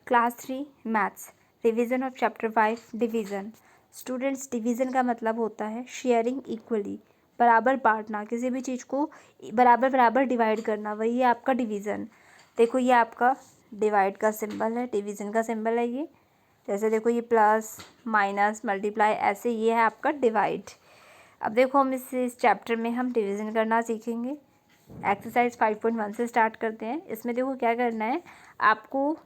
Class 3 maths revision of chapter 5 division. Students, division का मतलब होता है शेयरिंग इक्वली, बराबर बांटना, किसी भी चीज़ को बराबर बराबर डिवाइड करना, वही है आपका डिवीज़न। देखो ये आपका डिवाइड का सिंबल है, डिवीज़न का सिंबल है ये। जैसे देखो ये प्लस माइनस मल्टीप्लाई, ऐसे ये है आपका डिवाइड। अब देखो हम इस चैप्टर में हम डिवीज़न करना सीखेंगे। एक्सरसाइज 5.1 से स्टार्ट करते हैं। इसमें देखो क्या करना है, आपको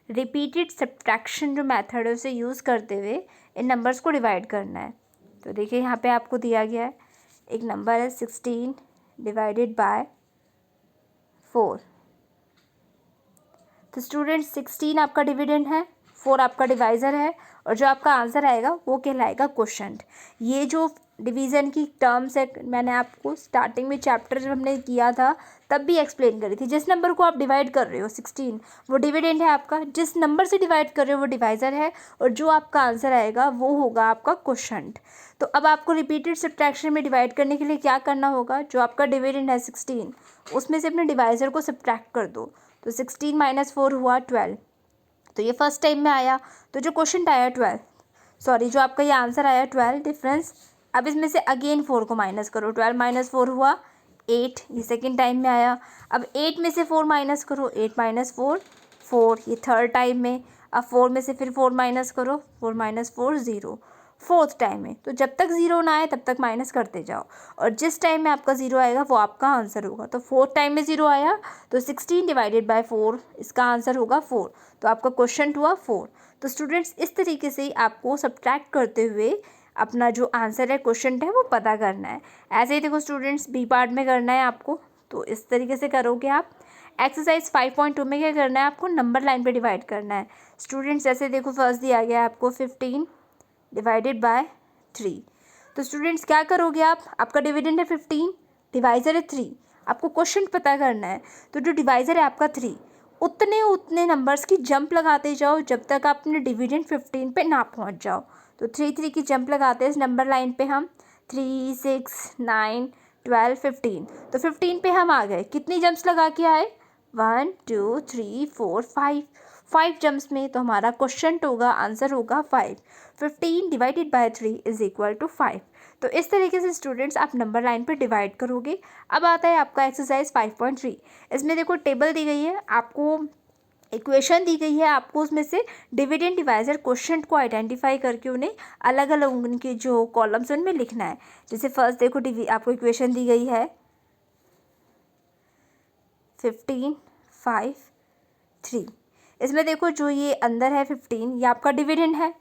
रिपीटेड सब्ट्रैक्शन जो मेथड है उसे यूज़ करते हुए इन नंबर्स को डिवाइड करना है। तो देखिए यहाँ पे आपको दिया गया है, एक नंबर है 16 डिवाइडेड बाय 4। तो स्टूडेंट्स 16 आपका डिविडेंड है, 4 आपका डिवाइज़र है, और जो आपका आंसर आएगा वो कहलाएगा क्वोशंट। ये जो डिवीज़न की टर्म्स है मैंने आपको स्टार्टिंग में चैप्टर जब हमने किया था तब भी एक्सप्लेन करी थी। जिस नंबर को आप डिवाइड कर रहे हो 16 वो डिविडेंड है आपका, जिस नंबर से डिवाइड कर रहे हो वो डिवाइज़र है, और जो आपका आंसर आएगा वो होगा आपका क्वोशंट। तो अब आपको रिपीटेड सब्ट्रैक्शन में डिवाइड करने के लिए क्या करना होगा, जो आपका डिविडेंड है 16 उसमें से अपने डिवाइज़र को सब्ट्रैक्ट कर दो। तो 16 माइनस 4 हुआ 12। तो ये फर्स्ट टाइम में आया, तो जो क्वोशंट आया 12, सॉरी जो आपका ये आंसर आया 12 डिफरेंस। अब इसमें से अगेन 4 को माइनस करो, 12 माइनस 4 हुआ 8, ये सेकेंड टाइम में आया। अब 8 में से 4 माइनस करो, 8 माइनस 4 4, ये थर्ड टाइम में। अब 4 में से फिर 4 माइनस करो, 4 माइनस 4 0, फोर्थ टाइम में। तो जब तक ज़ीरो ना आए तब तक माइनस करते जाओ, और जिस टाइम में आपका ज़ीरो आएगा वो आपका आंसर होगा। तो फोर्थ टाइम में ज़ीरो आया तो 16 डिवाइडेड बाय 4 इसका आंसर होगा 4। तो आपका क्वेश्चन हुआ 4। तो स्टूडेंट्स इस तरीके से ही आपको सब्ट्रैक्ट करते हुए अपना जो आंसर है क्वेश्चन है वो पता करना है। ऐसे ही देखो स्टूडेंट्स बी पार्ट में करना है आपको, तो इस तरीके से करोगे आप। एक्सरसाइज 5.2 में क्या करना है, आपको नंबर लाइन पे डिवाइड करना है। स्टूडेंट्स जैसे देखो फर्स्ट दिया गया है आपको 15 डिवाइडेड बाय 3। तो स्टूडेंट्स क्या करोगे आप, आपका डिविडेंड है 15, डिवाइज़र है 3, आपको क्वेश्चन पता करना है। तो जो डिवाइज़र है आपका 3, उतने नंबर्स की जंप लगाते जाओ जब तक आप अपने डिविडेंड 15 पे ना पहुंच जाओ। तो 3 की जंप लगाते हैं इस नंबर लाइन पे हम, 3 6 9 12 15। तो 15 पे हम आ गए, कितनी जंप्स लगा के आए, 1 2 3 4 5 जम्प्स में। तो हमारा क्वेश्चन होगा, आंसर होगा 5। 15 divided by 3 is equal to 5। तो इस तरीके से स्टूडेंट्स आप नंबर लाइन पे डिवाइड करोगे। अब आता है आपका एक्सरसाइज 5.3। इसमें देखो टेबल दी गई है, आपको इक्वेशन दी गई है, आपको उसमें से डिविडेंड डिवाइजर क्वेश्चन को आइडेंटिफाई करके उन्हें अलग अलग उनके जो कॉलम्स उनमें लिखना है। जैसे फर्स्ट देखो आपको इक्वेशन दी गई है 15 5 3। इसमें देखो जो ये अंदर है 15 ये आपका डिविडेंड है,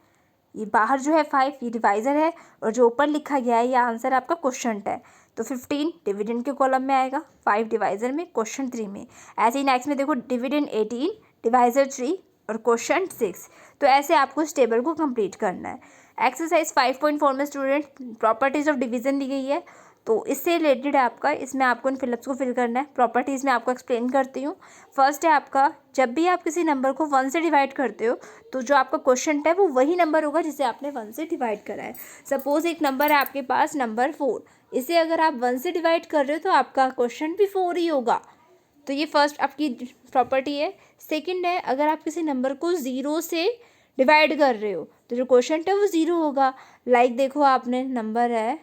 ये बाहर जो है 5 ये डिवाइज़र है, और जो ऊपर लिखा गया है ये आंसर आपका क्वेश्चन है। तो 15 डिविडेंड के कॉलम में आएगा, 5 डिवाइज़र में, क्वेश्चन 3 में। ऐसे ही नेक्स्ट में देखो डिविडेंड 18 डिवाइज़र 3 और क्वेश्चन 6। तो ऐसे आपको इस टेबल को कंप्लीट करना है। एक्सरसाइज 5.4 में स्टूडेंट प्रॉपर्टीज़ ऑफ डिवीज़न दी गई है, तो इससे रिलेटेड है आपका, इसमें आपको इन फिलअप्स को फिल करना है। प्रॉपर्टीज़ में आपको एक्सप्लेन करती हूँ। फर्स्ट है आपका, जब भी आप किसी नंबर को 1 से डिवाइड करते हो तो जो आपका क्वेश्चन है वो वही नंबर होगा जिसे आपने 1 से डिवाइड करा है। सपोज एक नंबर है आपके पास नंबर 4, इसे अगर आप 1 से डिवाइड कर रहे हो तो आपका क्वेश्चन भी 4 ही होगा। तो ये फर्स्ट आपकी प्रॉपर्टी है। सेकंड है, अगर आप किसी नंबर को 0 से डिवाइड कर रहे हो तो जो क्वेश्चन है वो 0 होगा। लाइक देखो आपने नंबर है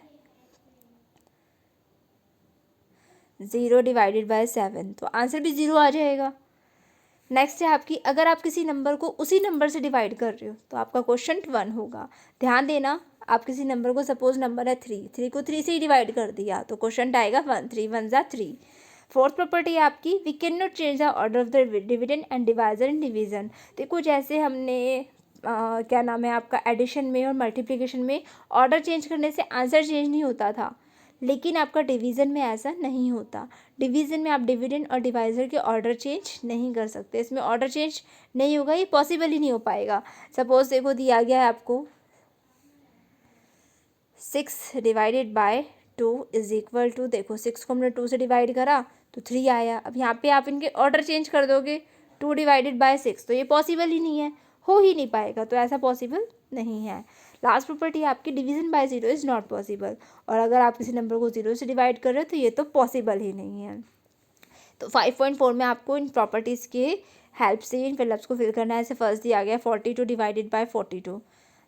0 डिवाइडेड बाय 7, तो आंसर भी 0 आ जाएगा। नेक्स्ट है आपकी, अगर आप किसी नंबर को उसी नंबर से डिवाइड कर रहे हो तो आपका क्वेश्चन 1 होगा। ध्यान देना, आप किसी नंबर को सपोज नंबर है 3 को 3 से ही डिवाइड कर दिया तो क्वेश्चन आएगा 1, 3 1 जा 3। फोर्थ प्रॉपर्टी है आपकी, we can not change the order of the dividend and divisor in division. देखो जैसे हमने क्या नाम है आपका एडिशन में और मल्टीप्लिकेशन में ऑर्डर चेंज करने से आंसर चेंज नहीं होता था, लेकिन आपका डिवीज़न में ऐसा नहीं होता। डिवीज़न में आप डिविडेंड और डिवाइज़र के ऑर्डर चेंज नहीं कर सकते, इसमें ऑर्डर चेंज नहीं होगा, ये पॉसिबल ही नहीं हो पाएगा। सपोज देखो दिया गया है आपको 6 divided by 2 is equal to, देखो 6 को हमने 2 से डिवाइड करा तो 3 आया। अब यहाँ पे आप इनके ऑर्डर चेंज कर दोगे, 2 डिवाइडेड बाय 6, तो ये पॉसिबल ही नहीं है, हो ही नहीं पाएगा, तो ऐसा पॉसिबल नहीं है। लास्ट प्रॉपर्टी आपकी, division bye 0 is not possible, और अगर आप किसी नंबर को 0 से डिवाइड कर रहे हो तो ये तो पॉसिबल ही नहीं है। तो 5.4 में आपको इन प्रॉपर्टीज़ के हेल्प से इन फिलअप्स को फिल करना है। ऐसे फर्स्ट दिया गया 42 डिवाइडेड बाय 42,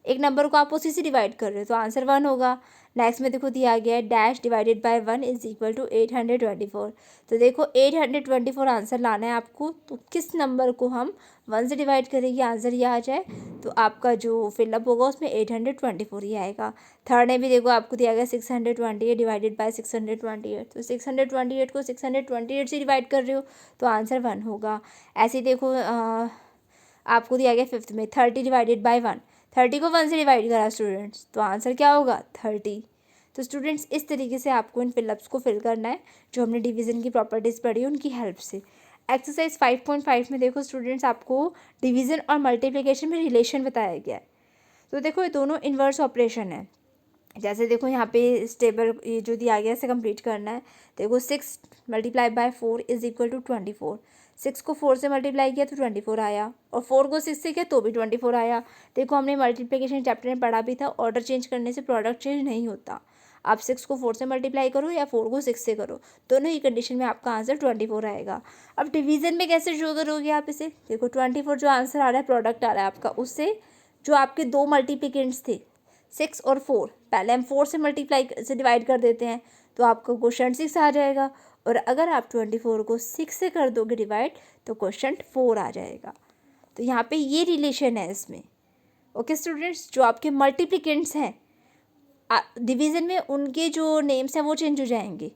एक नंबर को आप उसी से डिवाइड कर रहे हो तो आंसर 1 होगा। नेक्स्ट में देखो दिया गया है dash divided by 1 is equal to 824। तो देखो 824 आंसर लाना है आपको, तो किस नंबर को हम 1 से डिवाइड करेंगे आंसर ये आ जाए, तो आपका जो फिलअप होगा उसमें 824 ही आएगा। थर्ड में भी देखो आपको दिया गया 628 डिवाइडेड बाय 628, तो 628 को 628 से डिवाइड कर रहे हो तो आंसर 1 होगा। ऐसे ही देखो आपको दिया गया फिफ्थ में 30 डिवाइडेड बाय 1, 30 को 1 से डिवाइड करा स्टूडेंट्स तो आंसर क्या होगा 30। तो स्टूडेंट्स इस तरीके से आपको इन फिलअप्स को फिल करना है जो हमने डिवीज़न की प्रॉपर्टीज़ पढ़ी उनकी हेल्प से। एक्सरसाइज 5.5 में देखो स्टूडेंट्स आपको डिवीज़न और मल्टीप्लिकेशन में रिलेशन बताया गया है। तो देखो ये दोनों इन्वर्स ऑपरेशन है। जैसे देखो यहाँ पे इस टेबल ये जो दिया गया है इसे कंप्लीट करना है। देखो 6 multiply by 4 is equal to 24, 6 को 4 से मल्टीप्लाई किया तो 24 आया, और 4 को 6 से किया तो भी 24 आया। देखो हमने मल्टीप्लिकेशन चैप्टर में पढ़ा भी था, ऑर्डर चेंज करने से प्रोडक्ट चेंज नहीं होता। आप 6 को 4 से मल्टीप्लाई करो या 4 को 6 से करो, दोनों ही कंडीशन में आपका आंसर 24 आएगा। अब डिवीज़न में कैसे शो करोगे आप इसे, देखो 24 जो आंसर आ रहा है प्रोडक्ट आ रहा है आपका, उससे जो आपके दो मल्टीप्लिकेंट्स थे 6 और 4, पहले हम 4 से मल्टीप्लाई से डिवाइड कर देते हैं तो आपको क्वेश्चन 6 आ जाएगा, और अगर आप 24 को 6 से कर दोगे डिवाइड तो क्वेश्चन 4 आ जाएगा। तो यहाँ पे ये रिलेशन है इसमें। ओके स्टूडेंट्स, जो आपके मल्टीप्लिकेंट्स हैं डिवीज़न में उनके जो नेम्स हैं वो चेंज हो जाएंगे।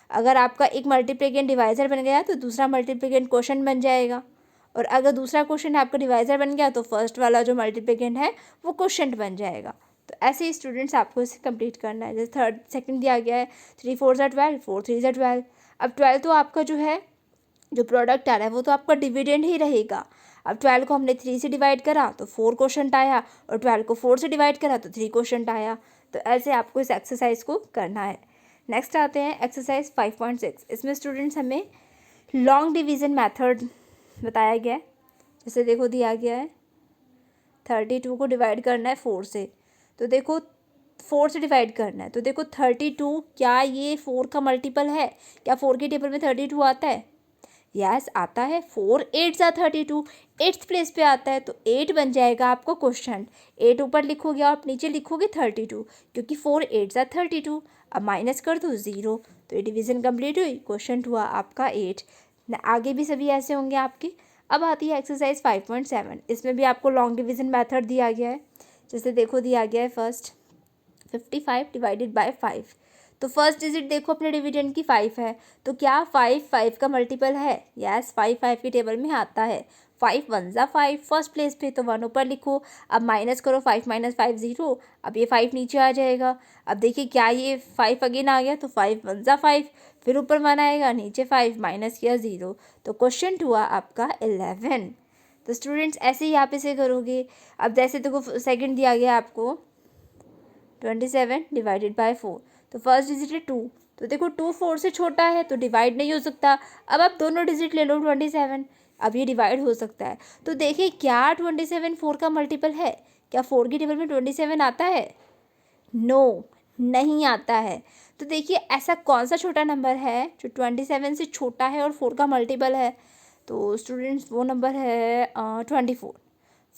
अगर आपका एक मल्टीप्लिकेंट डिवाइज़र बन गया तो दूसरा मल्टीप्लिकेंट क्वेश्चन बन जाएगा, और अगर दूसरा क्वेश्चन आपका डिवाइज़र बन गया तो फर्स्ट वाला जो मल्टीप्लिकेंट है वो क्वेश्चन बन जाएगा। तो ऐसे ही स्टूडेंट्स आपको इसे कंप्लीट करना है। जैसे थर्ड सेकंड दिया गया है 3 4 ज़ा 12, 4 3 ज़ा 12। अब 12 तो आपका जो है जो प्रोडक्ट आ रहा है वो तो आपका डिविडेंड ही रहेगा। अब 12 को हमने 3 से डिवाइड करा तो 4 क्वेश्चन आया, और 12 को 4 से डिवाइड करा तो 3 क्वेश्चन आया। तो ऐसे आपको इस एक्सरसाइज को करना है। नेक्स्ट आते हैं एक्सरसाइज 5.6। इसमें स्टूडेंट्स हमें लॉन्ग डिवीज़न मेथड बताया गया है। जैसे देखो दिया गया है 32 को डिवाइड करना है 4 से, तो देखो 4 से डिवाइड करना है, तो देखो 32 क्या ये 4 का मल्टीपल है, क्या 4 के टेबल में 32 आता है, यस आता है। 4 8 ज़ा 32 8th प्लेस पे आता है, तो 8 बन जाएगा आपको क्वेश्चन। 8 ऊपर लिखोगे और नीचे लिखोगे 32, क्योंकि 4 8 ज़ा 32। अब माइनस कर दो 0, तो ये डिवीज़न कंप्लीट हुई, क्वेश्चन हुआ आपका 8। आगे भी सभी ऐसे होंगे आपके। अब आती है एक्सरसाइज 5.7। इसमें भी आपको लॉन्ग डिवीज़न मेथड दिया गया है। जैसे देखो दिया गया है फर्स्ट 55 डिवाइडेड बाय 5, तो फर्स्ट डिजिट देखो अपने डिविडेंड की 5 है, तो क्या 5 5 का मल्टीपल है, यस 5 5 के टेबल में आता है। 5 1 ज़ा 5 फर्स्ट प्लेस पे, तो 1 ऊपर लिखो। अब माइनस करो 5 माइनस 5 0, अब ये 5 नीचे आ जाएगा। अब देखिए क्या ये 5 अगेन आ गया, तो 5 1 ज़ा 5, फिर ऊपर 1 आएगा, नीचे 5 माइनस किया 0, तो क्वेश्चन हुआ आपका 11। तो स्टूडेंट्स ऐसे ही आप इसे करोगे। अब जैसे देखो सेकंड दिया गया आपको 27 डिवाइडेड बाय 4, तो फर्स्ट डिजिट है 2, तो देखो 2 4 से छोटा है तो डिवाइड नहीं हो सकता। अब आप दोनों डिजिट ले लो 27, अब ये डिवाइड हो सकता है। तो देखिए क्या 27 4 का मल्टीपल है, क्या 4 की टेबल में 27 आता है, नो नहीं आता है। तो देखिए ऐसा कौन सा छोटा नंबर है जो 27 से छोटा है और 4 का मल्टीपल है, तो स्टूडेंट्स वो नंबर है 24।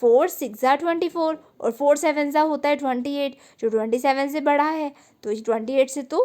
4 6 ज़ा 24 और 4 7 ज़ा होता है 28, जो 27 से बड़ा है, तो 28 से तो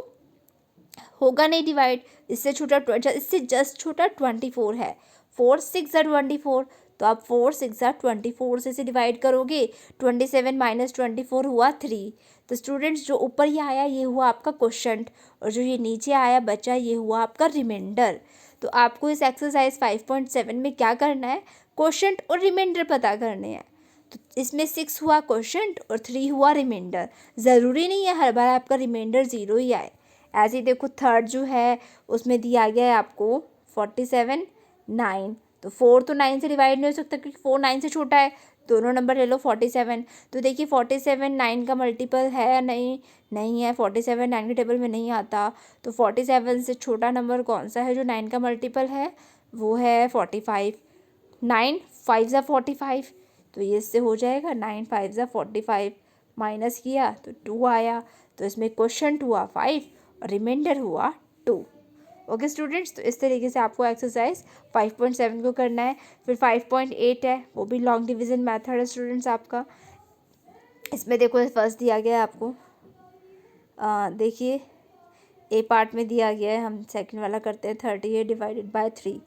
होगा नहीं डिवाइड। इससे छोटा इससे जस्ट छोटा 24 है। 4 6 ज़ा 24, तो आप 4 6 ज़ा 24 से डिवाइड करोगे, 27 माइनस 24 हुआ 3। तो स्टूडेंट्स जो ऊपर ये आया ये हुआ आपका क्वेश्चन, और जो ये नीचे आया बचा ये हुआ आपका रिमाइंडर। तो आपको इस एक्सरसाइज 5.7 में क्या करना है, क्वेश्चन और रिमाइंडर पता करने हैं। तो इसमें 6 हुआ क्वेश्चन और 3 हुआ रिमाइंडर। ज़रूरी नहीं है हर बार आपका रिमाइंडर 0 ही आए। ऐसे ही देखो थर्ड जो है उसमें दिया गया है आपको 47 9, तो 4 तो 9 से डिवाइड नहीं हो सकता क्योंकि 4 9 से छोटा है, दोनों नंबर ले लो 47। तो देखिए 47 9 का मल्टीपल है या नहीं है, 47 9 के टेबल में नहीं आता। तो 47 से छोटा नंबर कौन सा है जो 9 का मल्टीपल है, वो है 45। 9 5 ज़ा 45, तो ये इससे हो जाएगा 9 5 ज़ा 45, माइनस किया तो 2 आया। तो इसमें क्वेश्चन हुआ 5 और रिमाइंडर हुआ 2। ओके स्टूडेंट्स, तो इस तरीके से आपको एक्सरसाइज 5.7 को करना है। फिर 5.8 है, वो भी लॉन्ग डिवीज़न मेथड है स्टूडेंट्स आपका। इसमें देखो फर्स्ट दिया गया है आपको, देखिए ए पार्ट में दिया गया है, हम सेकंड वाला करते हैं। 38 divided by 3,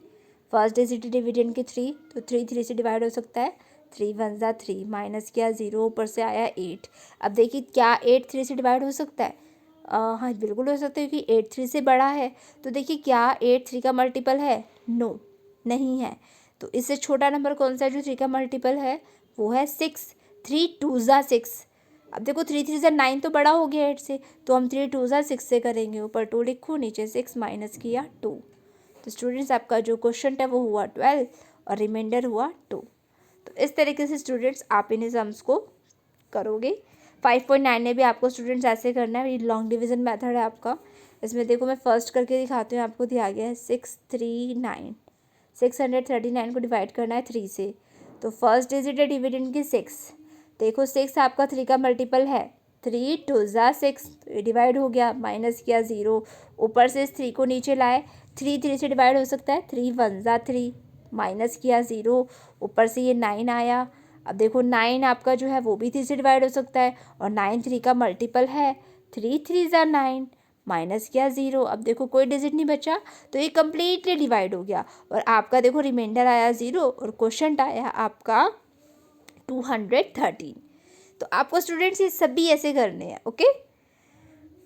first digit dividend की 3, तो 3 से डिवाइड हो सकता है। 3 1 ज़ा 3, माइनस किया 0, ऊपर से आया 8। अब देखिए क्या 8 3 से डिवाइड हो सकता है? हाँ बिल्कुल हो सकता है, क्योंकि 8 3 से बड़ा है। तो देखिए क्या 8 3 का मल्टीपल है? नो, नहीं है। तो इससे छोटा नंबर कौन सा है जो 3 का मल्टीपल है? वो है 6। 3 2 ज़ा 6। अब देखो 3 3 ज़ा 9 तो बड़ा हो गया 8 से, तो हम 3 2 ज़ा 6 से करेंगे। ऊपर 2 लिखो, नीचे 6, माइनस किया 2। तो स्टूडेंट्स आपका जो क्वेश्चन है वो हुआ 12 और रिमाइंडर हुआ 2। तो इस तरीके से स्टूडेंट्स आप इन सम्स को करोगे। 5.9 में भी आपको स्टूडेंट्स ऐसे करना है, ये लॉन्ग डिवीज़न मेथड है आपका। इसमें देखो मैं फर्स्ट करके दिखाती हूँ, आपको दिया गया है 639। 639 को डिवाइड करना है 3 से। तो फर्स्ट डिजिट है डिविडेंड की 6। देखो 6 आपका 3 का मल्टीपल है। 3 2 ज़ा 6, तो ये डिवाइड हो गया, माइनस किया 0, ऊपर से इस 3 को नीचे लाए। 3 3 से डिवाइड हो सकता है। 3 1 ज़ा 3, माइनस किया 0, ऊपर से ये 9 आया। अब देखो 9 आपका जो है वो भी 3 से डिवाइड हो सकता है, और 9 3 का मल्टीपल है। 3 3 ज़ा 9, माइनस किया 0। अब देखो कोई डिजिट नहीं बचा, तो ये कम्प्लीटली डिवाइड हो गया, और आपका देखो रिमाइंडर आया 0 और क्वोशंट आया आपका 213। तो आपको स्टूडेंट्स ये सभी ऐसे करने हैं। ओके,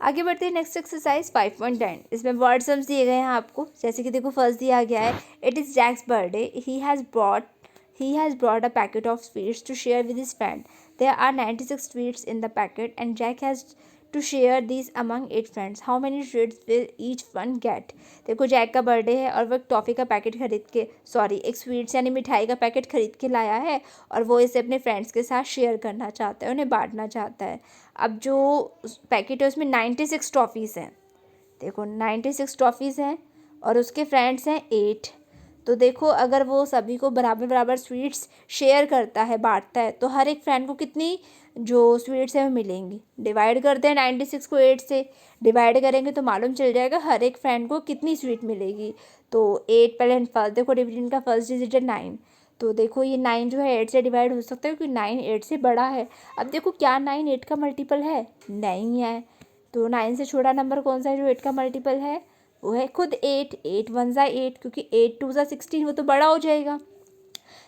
आगे बढ़ते हैं नेक्स्ट एक्सरसाइज 5.10। इसमें वर्ड सम्स दिए गए हैं आपको, जैसे कि देखो फर्स्ट दिया गया है, it is Jack's birthday, he has brought a packet of sweets to share with his friend. There are 96 sweets in the packet and Jack has to share these among 8 friends. How many sweets will each one get? देखो Jack का birthday है और वो एक toffee का packet खरीद के, sorry एक स्वीट्स यानी मिठाई का पैकेट खरीद के लाया है, और वो इसे अपने फ्रेंड्स के साथ शेयर करना चाहता है, उन्हें बांटना चाहता है। अब जो पैकेट है उसमें 96 टॉफ़ीज़ हैं। देखो 96 टॉफ़ीज़ हैं और उसके फ्रेंड्स हैं 8। तो देखो अगर वो सभी को बराबर बराबर स्वीट्स शेयर करता है, बांटता है, तो हर एक फ्रेंड को कितनी जो स्वीट्स हैं वो मिलेंगी। डिवाइड करते हैं 96 को 8 से, डिवाइड करेंगे तो मालूम चल जाएगा हर एक फ्रेंड को कितनी स्वीट मिलेगी। तो 8 पहले फर्स्ट देखो डिविडेंड का फर्स्ट डिजिट है 9, तो देखो ये 9 जो है 8 से डिवाइड हो सकता है, क्योंकि 9 8 से बड़ा है। अब देखो क्या 9 8 का मल्टीपल है? नहीं है। तो 9 से छोटा नंबर कौन सा है जो 8 का मल्टीपल है? वो है खुद 8। 8 1 ज़ा 8, क्योंकि 8 2 ज़ा 16, वो तो बड़ा हो जाएगा।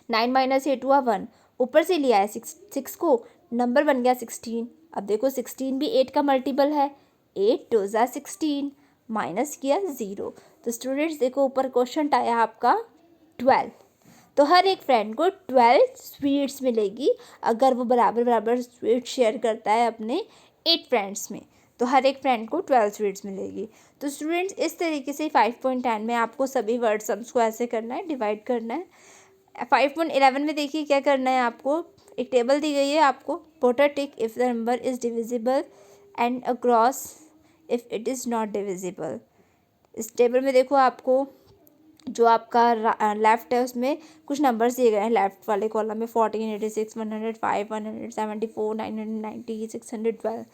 9 माइनस 8 हुआ 1, ऊपर से लिया है 6 को, नंबर बन गया 16। अब देखो 16 भी 8 का मल्टीपल है। 8 2 ज़ा 16, माइनस किया 0। तो स्टूडेंट्स देखो ऊपर क्वेश्चन आया आपका 12। तो हर एक फ्रेंड को 12 स्वीट्स मिलेगी अगर वो बराबर बराबर स्वीट शेयर करता है अपने 8 फ्रेंड्स में। तो हर एक फ्रेंड को 12 स्वीट्स मिलेगी। तो स्टूडेंट्स इस तरीके से 5.10 में आपको सभी वर्ड सम्स को ऐसे करना है, डिवाइड करना है। 5.11 में देखिए क्या करना है आपको, एक टेबल दी गई है आपको, put a tick if the number is divisible and a cross if it is not divisible. इस टेबल में देखो आपको जो आपका लेफ़्ट है उसमें कुछ नंबर्स दिए गए हैं। लेफ़्ट वाले कॉलम में 14 86 105 174 990 612,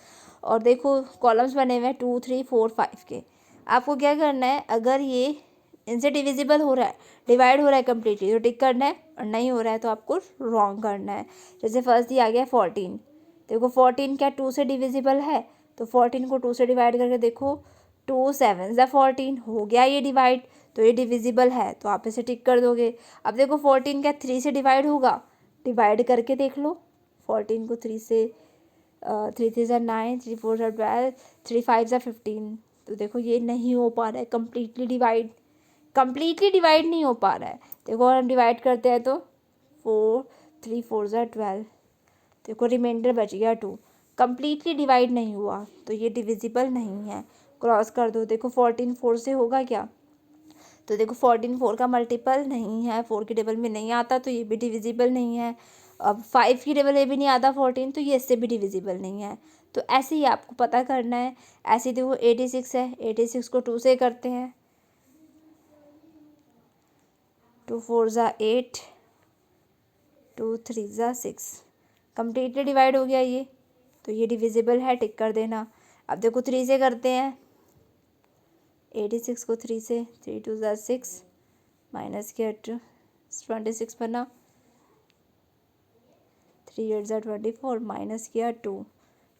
और देखो कॉलम्स बने हुए हैं 2 3 4 5 के। आपको क्या करना है, अगर ये इनसे डिविजिबल हो रहा है, डिवाइड हो रहा है कम्प्लीटली, तो टिक करना है, और नहीं हो रहा है तो आपको रॉन्ग करना है। जैसे फर्स्ट दिया गया 14, देखो 14 क्या 2 से डिविजिबल है? तो 14 को 2 से डिवाइड करके देखो, 2 7 ज़ा 14 हो गया ये डिवाइड, तो ये डिविजिबल है, तो आप इसे टिक कर दोगे। अब देखो 14 क्या 3 से डिवाइड होगा? डिवाइड करके देख लो 14 को 3 से, 3 3 ज़ा 9, 3 4 ज़ा 12, 3 5 ज़ा 15। तो देखो ये नहीं हो पा रहा है कम्प्लीटली डिवाइड नहीं हो पा रहा है। देखो और हम डिवाइड करते हैं तो 4 3 4 ज़ा 12, देखो रिमाइंडर बच गया 2, कम्प्लीटली डिवाइड नहीं हुआ, तो ये डिविजिबल नहीं है। क्रॉस कर दो, देखो 14 4 से होगा क्या? तो देखो 14 4 का मल्टीपल नहीं है, 4 की टेबल में नहीं आता, तो ये भी डिविजिबल नहीं है। अब 5 की टेबल में भी नहीं आता 14, तो ये इससे भी डिविजिबल नहीं है। तो ऐसे ही आपको पता करना है। ऐसे देखो 86 है, 86 को 2 से करते हैं, 2 4 ज़ा 8, 2 3 ज़ा 6, कम्प्लीटली डिवाइड हो गया ये, तो ये डिविजिबल है, टिक कर देना। अब देखो 3 से करते हैं, 86 को 3 से, 3 2 ज़ा 6, माइनस किया 26 बना, 3 8 ज़ा 24, माइनस किया 2,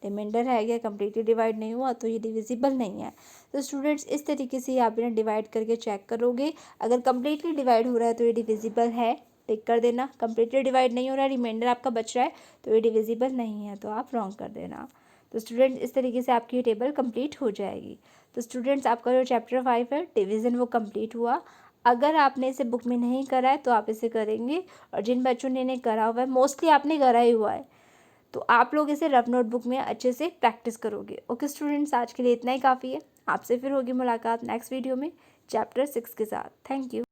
रिमाइंडर है गया, कम्प्लीटली डिवाइड नहीं हुआ तो ये डिविजिबल नहीं है। तो स्टूडेंट्स इस तरीके से आप इन्हें डिवाइड करके चेक करोगे, अगर कम्प्लीटली डिवाइड हो रहा है तो ये डिविजिबल है, टिक कर देना। कम्प्लीटली डिवाइड नहीं हो रहा है, रिमाइंडर आपका बच रहा है तो ये डिविजिबल नहीं है, तो आप रॉन्ग कर देना। तो स्टूडेंट्स इस तरीके से आपकी टेबल कंप्लीट हो जाएगी। तो स्टूडेंट्स आपका जो चैप्टर 5 है डिवीज़न वो कंप्लीट हुआ। अगर आपने इसे बुक में नहीं करा है तो आप इसे करेंगे, और जिन बच्चों ने इन्हें करा हुआ है, मोस्टली आपने करा ही हुआ है, तो आप लोग इसे रफ नोटबुक में अच्छे से प्रैक्टिस करोगे। ओके स्टूडेंट्स, आज के लिए इतना ही काफ़ी है। आपसे फिर होगी मुलाकात नेक्स्ट वीडियो में चैप्टर 6 के साथ। Thank you.